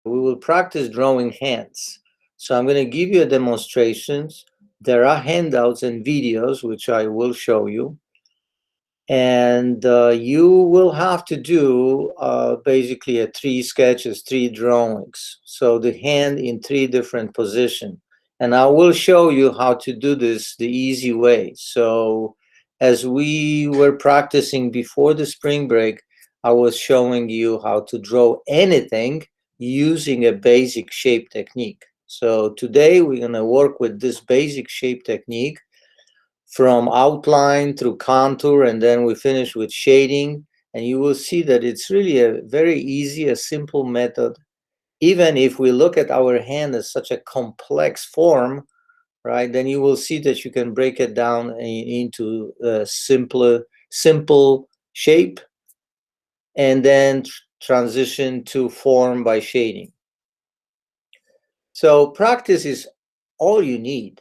we will practice drawing hands. So I'm going to give you a demonstrations. There are handouts and videos which I will show you, and you will have to do basically a 3 sketches, 3 drawings. So the hand in 3 different positions, and I will show you how to do this the easy way. So as we were practicing before the spring break, I was showing you how to draw anything using a basic shape technique. So today we're going to work with this basic shape technique from outline through contour, and then we finish with shading. And you will see that it's really a very easy, a simple method. Even if we look at our hand as such a complex form, right, then you will see that you can break it down into a simple shape, and then transition to form by shading. So practice is all you need.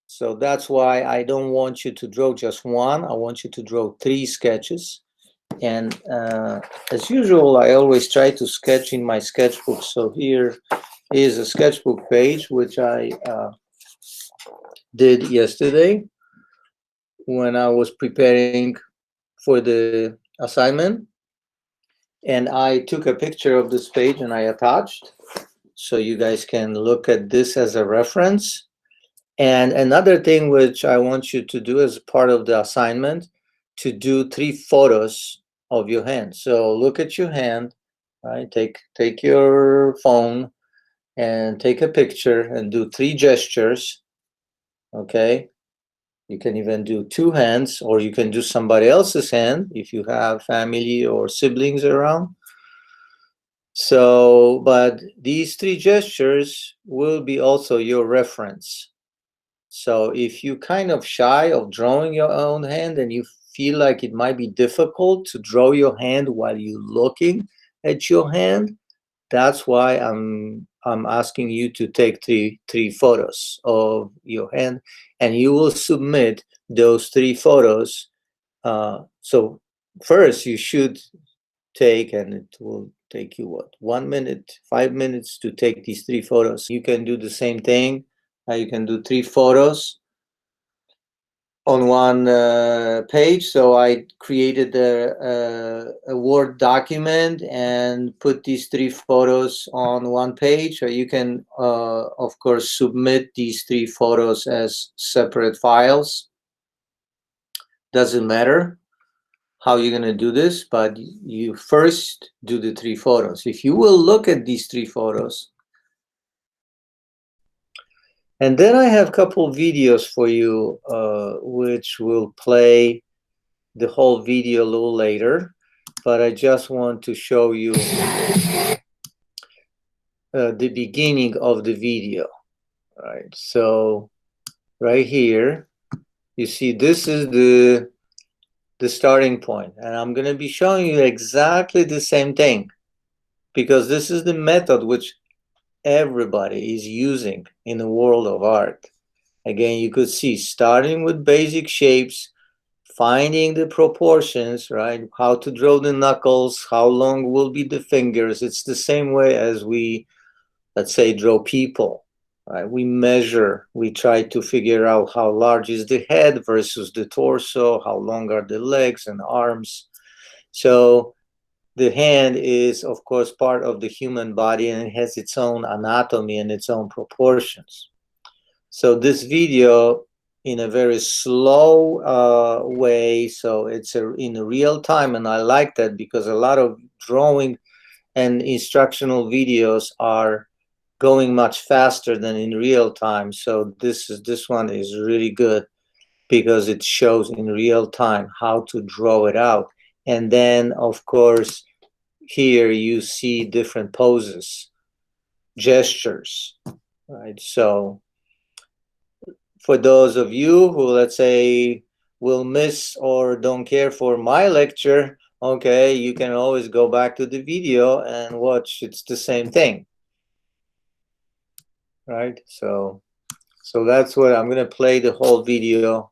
So that's why I don't want you to draw just one. I want you to draw 3 sketches. And as usual, I always try to sketch in my sketchbook. So here is a sketchbook page, which I did yesterday when I was preparing for the assignment. And I took a picture of this page and I attached, so you guys can look at this as a reference. And another thing which I want you to do as part of the assignment, to do 3 photos of your hand. So look at your hand, right? Take your phone and take a picture and do 3 gestures, okay? You can even do 2 hands, or you can do somebody else's hand if you have family or siblings around. So, but these 3 gestures will be also your reference. So if you kind of shy of drawing your own hand and you feel like it might be difficult to draw your hand while you're looking at your hand, that's why I'm asking you to take three photos of your hand, and you will submit those 3 photos. So first you should take, and it will take you what, 1 minute, 5 minutes to take these 3 photos. You can do the same thing. You can do 3 photos on one page. So I created a Word document and put these 3 photos on one page. So you can, of course, submit these 3 photos as separate files. Doesn't matter how you're going to do this, but you first do the 3 photos. If you will look at these 3 photos, and then I have a couple videos for you, which will play the whole video a little later, but I just want to show you the beginning of the video. Right, so right here you see this is the starting point, and I'm going to be showing you exactly the same thing, because this is the method which everybody is using in the world of art. Again, you could see starting with basic shapes, finding the proportions, right? How to draw the knuckles, how long will be the fingers. It's the same way as we, let's say, draw people, right? We measure, we try to figure out how large is the head versus the torso, how long are the legs and arms. So the hand is, of course, part of the human body, and it has its own anatomy and its own proportions. So this video in a very slow way, so it's in real time, and I like that because a lot of drawing and instructional videos are going much faster than in real time. So this one is really good because it shows in real time how to draw it out. And then, of course, here you see different poses, gestures, right? So for those of you who, let's say, will miss or don't care for my lecture, okay, you can always go back to the video and watch. It's the same thing, right? So that's what I'm going to play the whole video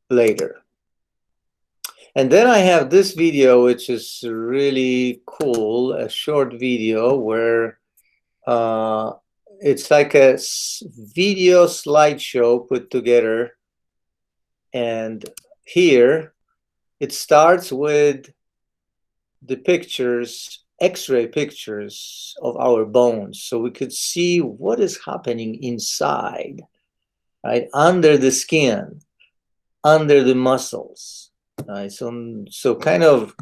later. And then I have this video, which is really cool, a short video where it's like a video slideshow put together. And here it starts with the pictures, X-ray pictures of our bones, so we could see what is happening inside, right, under the skin, under the muscles, right? So kind of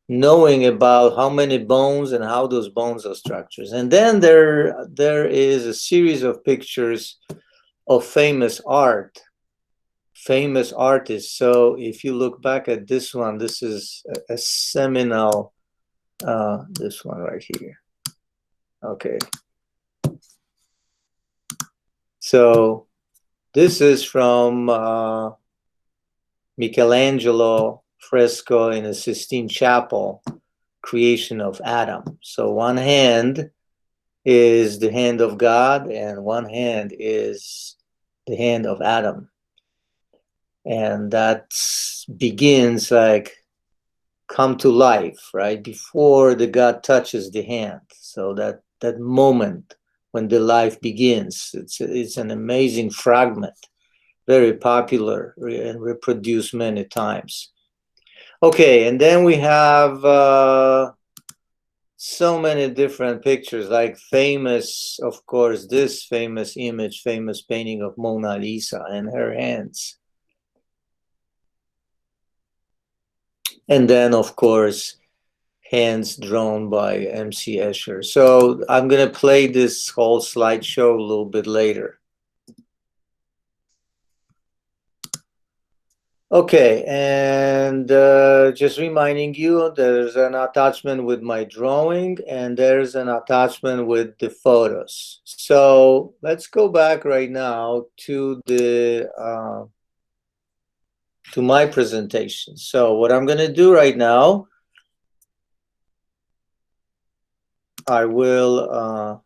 knowing about how many bones and how those bones are structured. And then there is a series of pictures of famous art, famous artists. So if you look back at this one, this is a seminal, this one right here. Okay. So this is from Michelangelo fresco in the Sistine Chapel, Creation of Adam. So one hand is the hand of God and one hand is the hand of Adam. And that begins like come to life, right? Before the God touches the hand. So that moment when the life begins, it's an amazing fragment, very popular and reproduced many times. Okay, and then we have so many different pictures, like famous, of course, this famous image, famous painting of Mona Lisa and her hands. And then, of course, hands drawn by MC Escher. So I'm going to play this whole slideshow a little bit later. Okay, and just reminding you, there's an attachment with my drawing and there's an attachment with the photos. So let's go back right now to the to my presentation. So what I'm going to do right now, I will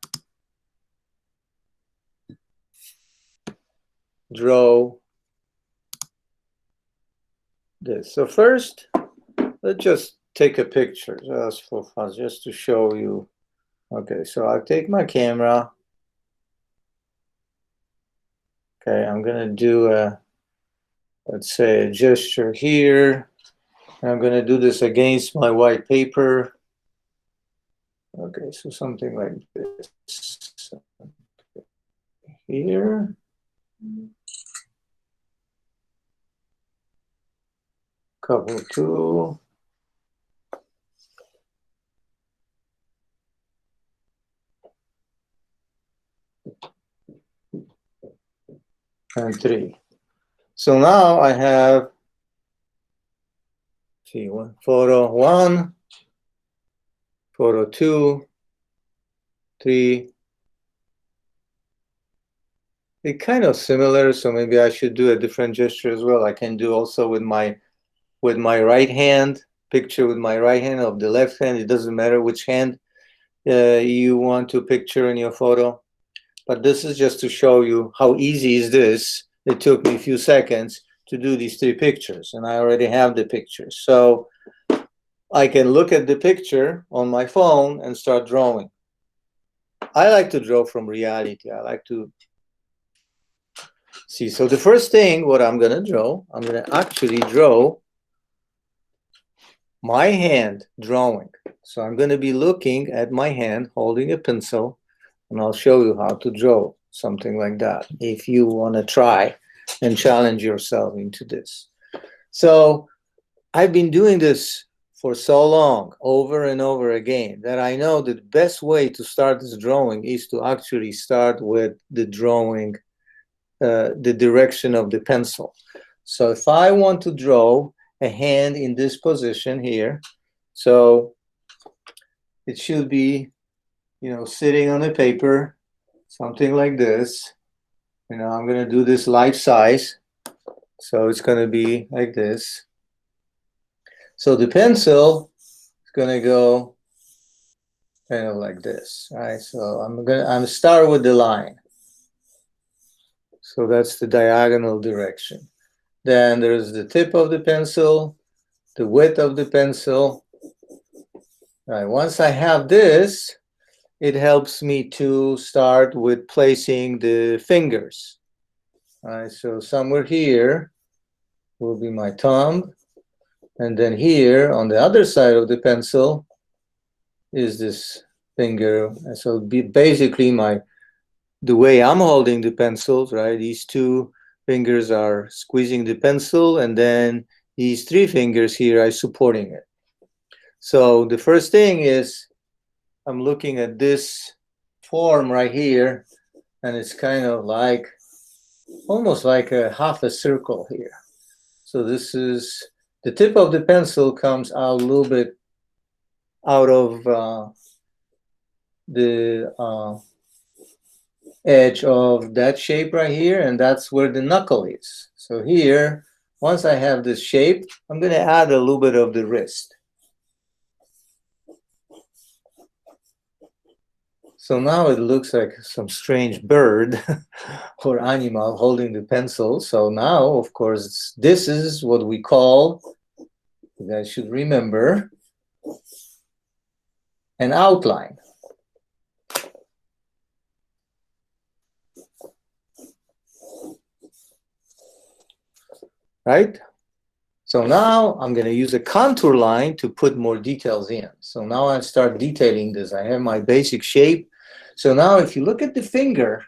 draw this. So first, let's just take a picture just for fun, just to show you. Okay, so I'll take my camera. Okay, I'm going to do a, let's say, a gesture here. I'm going to do this against my white paper. Okay, so something like this. Here. Couple two. And three. So now I have, see, one photo one, photo two, three. They're kind of similar, so maybe I should do a different gesture as well. I can do also with my right hand, picture with my right hand of the left hand. It doesn't matter which hand you want to picture in your photo. But this is just to show you how easy is this. It took me a few seconds to do these three pictures, and I already have the pictures. So I can look at the picture on my phone and start drawing. I like to draw from reality. I like to see. So the first thing, what I'm going to draw, I'm going to actually draw my hand drawing. So I'm going to be looking at my hand holding a pencil, and I'll show you how to draw something like that if you want to try and challenge yourself into this. So I've been doing this for so long, over and over again, that I know the best way to start this drawing is to actually start with the drawing, the direction of the pencil. So if I want to draw a hand in this position here, so it should be, you know, sitting on the paper, something like this. You know, I'm going to do this life size. So it's going to be like this. So the pencil is going to go kind of like this, right? So I'm start with the line. So that's the diagonal direction. Then there's the tip of the pencil. the width of the pencil. All right, once I have this, it helps me to start with placing the fingers. All right, so somewhere here will be my thumb, and then here on the other side of the pencil is this finger. And so basically the way I'm holding the pencils, right? These two fingers are squeezing the pencil, and then these three fingers here are supporting it. So the first thing is I'm looking at this form right here, and it's kind of like almost like a half a circle here. So this is the tip of the pencil comes out a little bit out of the edge of that shape right here, and that's where the knuckle is. So here, once I have this shape, I'm going to add a little bit of the wrist. So now it looks like some strange bird or animal holding the pencil. So now, of course, this is what we call, you guys should remember, an outline. Right? So now I'm going to use a contour line to put more details in. So now I start detailing this. I have my basic shape. So now if you look at the finger,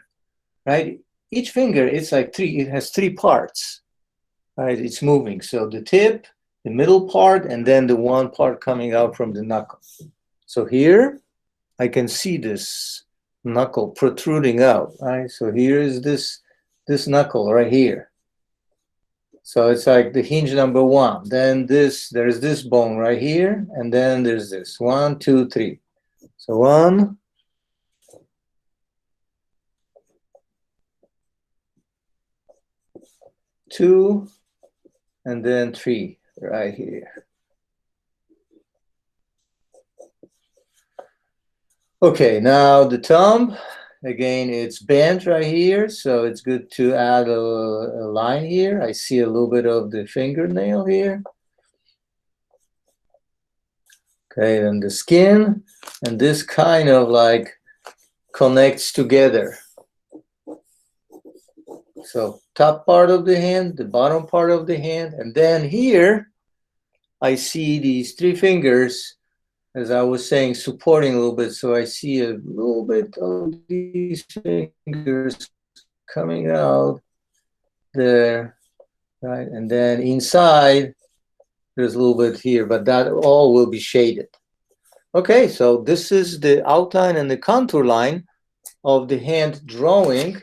right, each finger, it's like it has three parts, right? It's moving. So the tip, the middle part, and then the one part coming out from the knuckle. So here I can see this knuckle protruding out, right? So here is this knuckle right here. So it's like the hinge number one. Then there's this bone right here, and then there's this. 1, 2, 3. So 1, 2, and then 3 right here. Okay, now the thumb, again, it's bent right here, so it's good to add a line here. I see a little bit of the fingernail here. Okay, then the skin, and this kind of like connects together. So top part of the hand, the bottom part of the hand, and then here I see these three fingers, as I was saying, supporting a little bit. So I see a little bit of these fingers coming out there, right? And then inside, there's a little bit here, but that all will be shaded. Okay, so this is the outline and the contour line of the hand drawing.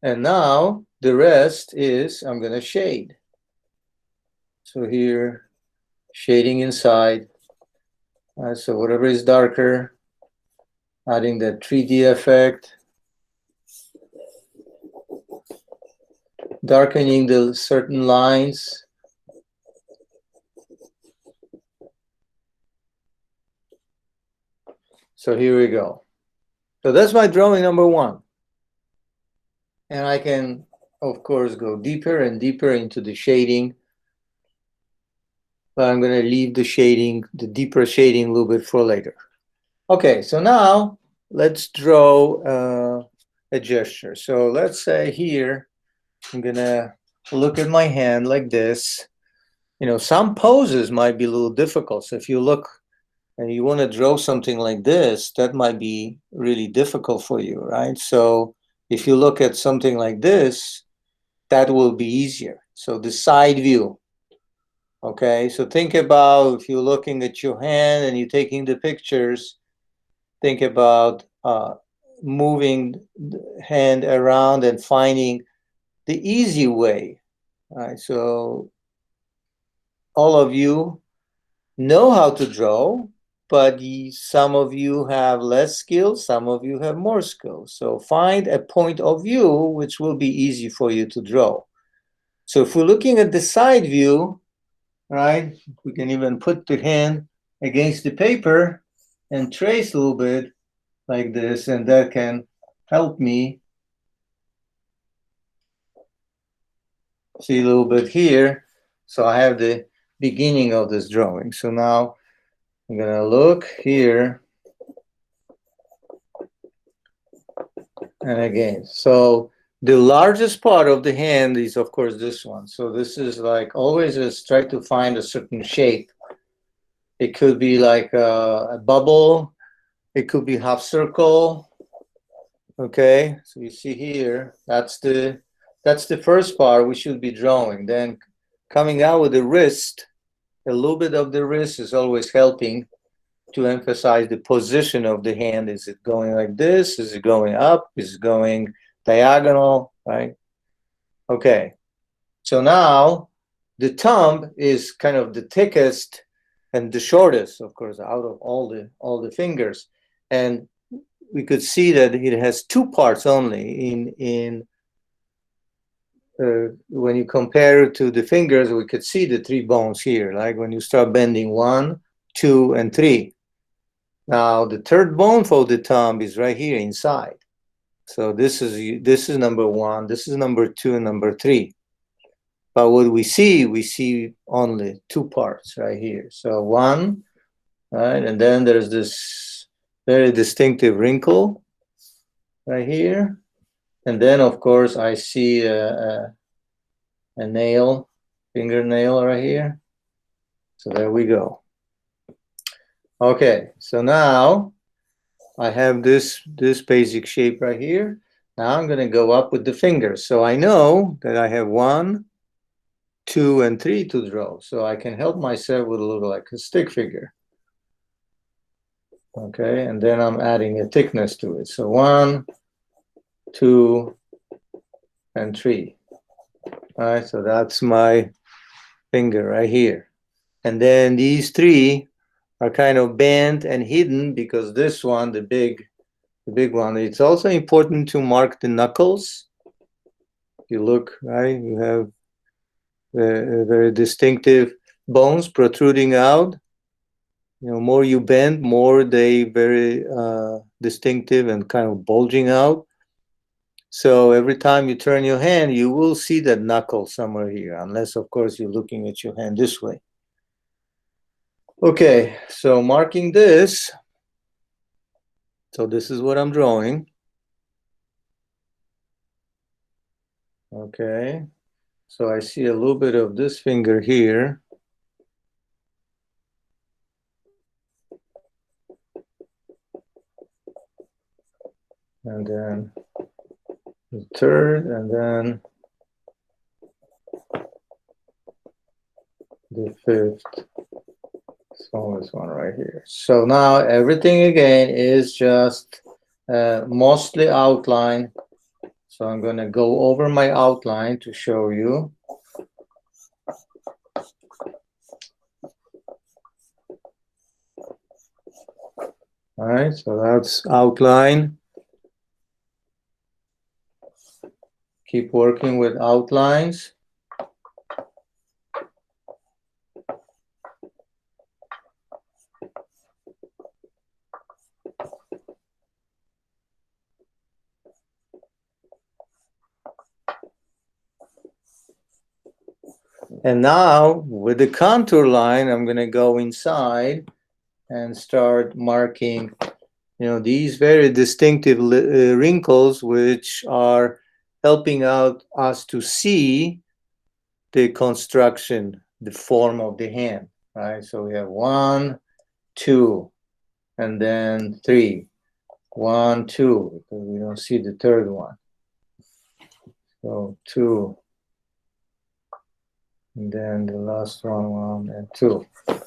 And now the rest is I'm going to shade. So here, shading inside. So whatever is darker, adding that 3D effect. Darkening the certain lines. So here we go. So that's my drawing number one. And I can, of course, go deeper and deeper into the shading. But I'm going to leave the shading, the deeper shading a little bit for later. Okay, so now let's draw a gesture. So let's say here, I'm going to look at my hand like this. You know, some poses might be a little difficult. So if you look and you want to draw something like this, that might be really difficult for you, right? So if you look at something like this, that will be easier. So the side view, okay? So think about if you're looking at your hand and you're taking the pictures, think about moving the hand around and finding the easy way, right? So all of you know how to draw, but some of you have less skills, some of you have more skills. So find a point of view which will be easy for you to draw. So if we're looking at the side view, right, we can even put the hand against the paper and trace a little bit like this, and that can help me see a little bit here. So I have the beginning of this drawing. So now I'm gonna look here. And again, so the largest part of the hand is of course this one. So this is like always just try to find a certain shape. It could be like a bubble. It could be half circle. Okay, so you see here, that's the first part we should be drawing. Then coming out with the wrist, a little bit of the wrist is always helping to emphasize the position of the hand. Is it going like this? Is it going up? Is it going diagonal? Right? Okay. So now the thumb is kind of the thickest and the shortest, of course, out of all the fingers. And we could see that it has two parts only. When you compare it to the fingers, we could see the three bones here. Like when you start bending 1, 2, and 3. Now the third bone for the thumb is right here inside. So this is number 1, this is number 2, and number 3. But what we see only two parts right here. So 1, right, and then there's this very distinctive wrinkle right here, and then of course I see a nail, fingernail right here. So there we go. Okay, so now I have this basic shape right here. Now I'm going to go up with the fingers. So I know that I have 1, 2, and 3 to draw. So I can help myself with a little like a stick figure. Okay, and then I'm adding a thickness to it. So 1, 2, and 3. All right, so that's my finger right here. And then these 3 are kind of bent and hidden because this one, the big one, it's also important to mark the knuckles. You look, right, you have very distinctive bones protruding out. You know, more you bend, more they very distinctive and kind of bulging out. So every time you turn your hand, you will see that knuckle somewhere here, unless of course you're looking at your hand this way. Okay, so marking this, so this is what I'm drawing. Okay, so I see a little bit of this finger here. And then the third, and then the fifth, smallest one right here. So now everything again is just mostly outline. So I'm going to go over my outline to show you. All right, so that's outline. Keep working with outlines. And now with the contour line, I'm going to go inside and start marking, you know, these very distinctive wrinkles, which are helping out us to see the construction, the form of the hand, right? So we have 1, 2, and then 3. 1, 2, because we don't see the third one. So 2, and then the last one, 1 and 2. All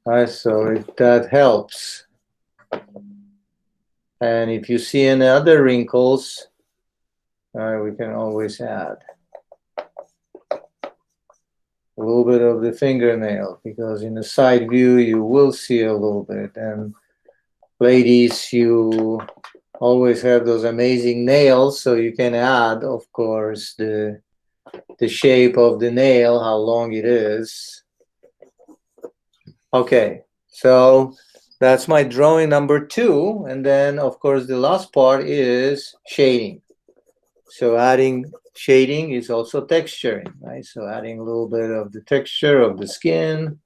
right, so if that helps. And if you see any other wrinkles, we can always add a little bit of the fingernail, because in the side view you will see a little bit. And ladies, you always have those amazing nails, so you can add, of course, the shape of the nail, how long it is. Okay, so that's my drawing number 2. And then, of course, the last part is shading. So adding Shading is also texturing, right? So adding a little bit of the texture of the skin,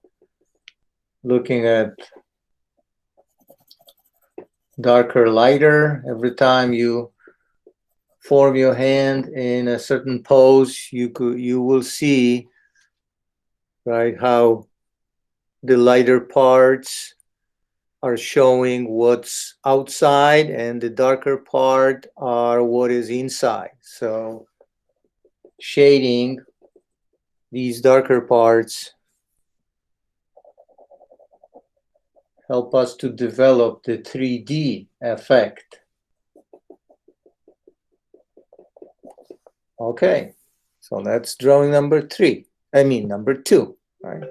looking at darker, lighter. Every time you form your hand in a certain pose, you will see, right, how the lighter parts are showing what's outside and the darker part are what is inside. So shading these darker parts help us to develop the 3D effect. Okay, so that's drawing number 2, right?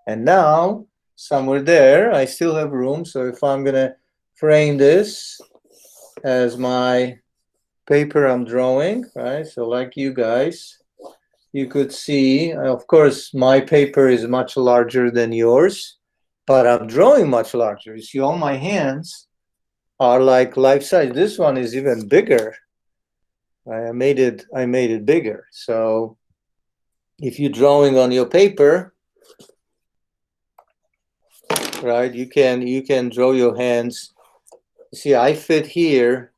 And now, somewhere there, I still have room, so if I'm gonna frame this as my paper I'm drawing, right? So like you guys, you could see, of course, my paper is much larger than yours, but I'm drawing much larger. You see, all my hands are like life size. This one is even bigger. I made it bigger. So if you're drawing on your paper, right, you can draw your hands. See, I fit here.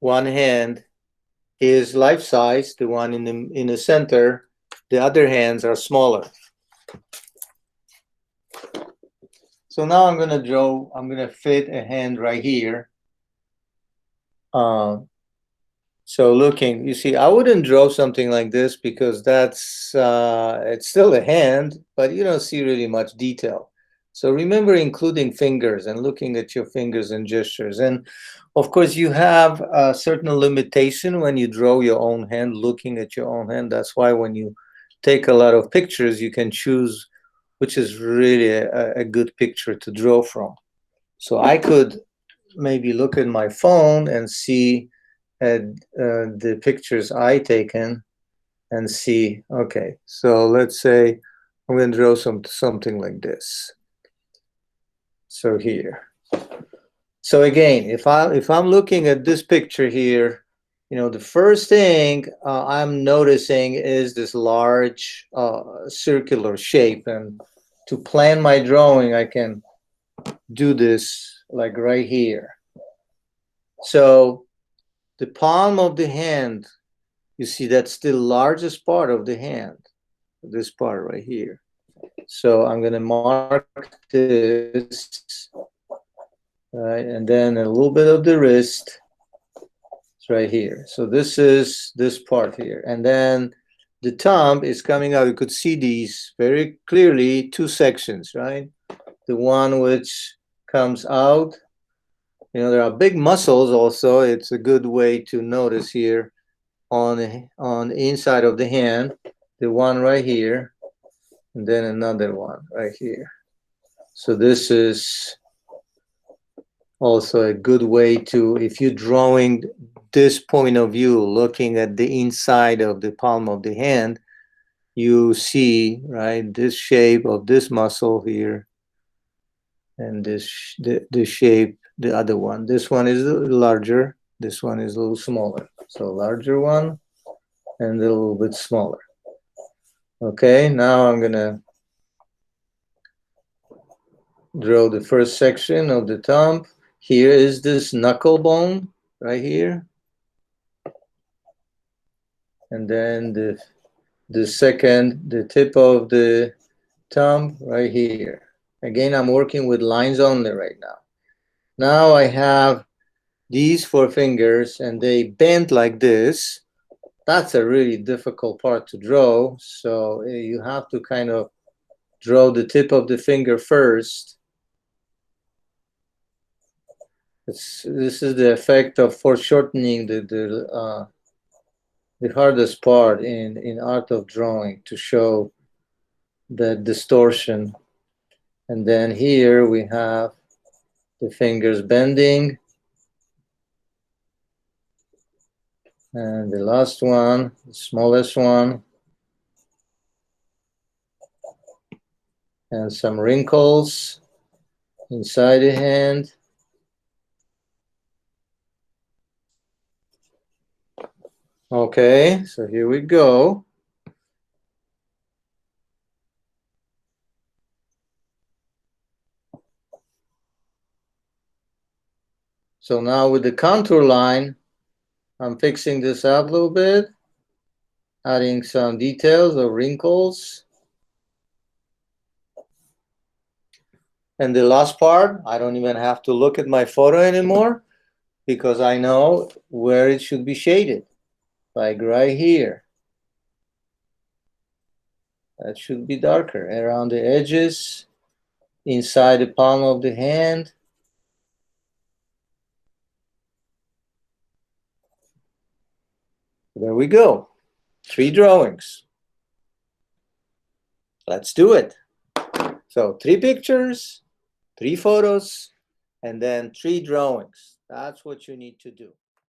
One hand is life size, the one in the center. The other hands are smaller. So now I'm gonna fit a hand right here. So looking, you see, I wouldn't draw something like this because that's it's still a hand, but you don't see really much detail. So remember including fingers and looking at your fingers and gestures. And of course, you have a certain limitation when you draw your own hand, looking at your own hand. That's why when you take a lot of pictures, you can choose which is really a good picture to draw from. So I could maybe look at my phone and see the pictures I taken and see, okay, so let's say I'm going to draw something like this. So here. So again, if I'm looking at this picture here, you know, the first thing I'm noticing is this large circular shape. And to plan my drawing, I can do this like right here. So the palm of the hand, you see, that's the largest part of the hand, this part right here. So I'm going to mark this, right? And then a little bit of the wrist. It's right here. So this is this part here. And then the thumb is coming out. You could see these very clearly, 2 sections, right? The one which comes out. You know, there are big muscles also. It's a good way to notice here on the inside of the hand, the one right here, and then another one right here. So this is also a good way to, if you're drawing this point of view, looking at the inside of the palm of the hand, you see, right, this shape of this muscle here, and this the shape, the other one. This one is larger, this one is a little smaller. So larger one and a little bit smaller. Okay, now I'm gonna draw the first section of the thumb. Here is this knuckle bone right here. And then the second, the tip of the thumb right here. Again, I'm working with lines only right now. Now I have these 4 fingers and they bend like this. That's a really difficult part to draw. So you have to kind of draw the tip of the finger first. This is the effect of foreshortening the hardest part in art of drawing, to show the distortion. And then here we have the fingers bending. And the last one, the smallest one. And some wrinkles inside the hand. Okay, so here we go. So now with the contour line, I'm fixing this up a little bit, adding some details or wrinkles. And the last part, I don't even have to look at my photo anymore because I know where it should be shaded, like right here. That should be darker around the edges, inside the palm of the hand. There we go. 3 drawings. Let's do it. So 3 pictures, 3 photos, and then 3 drawings. That's what you need to do.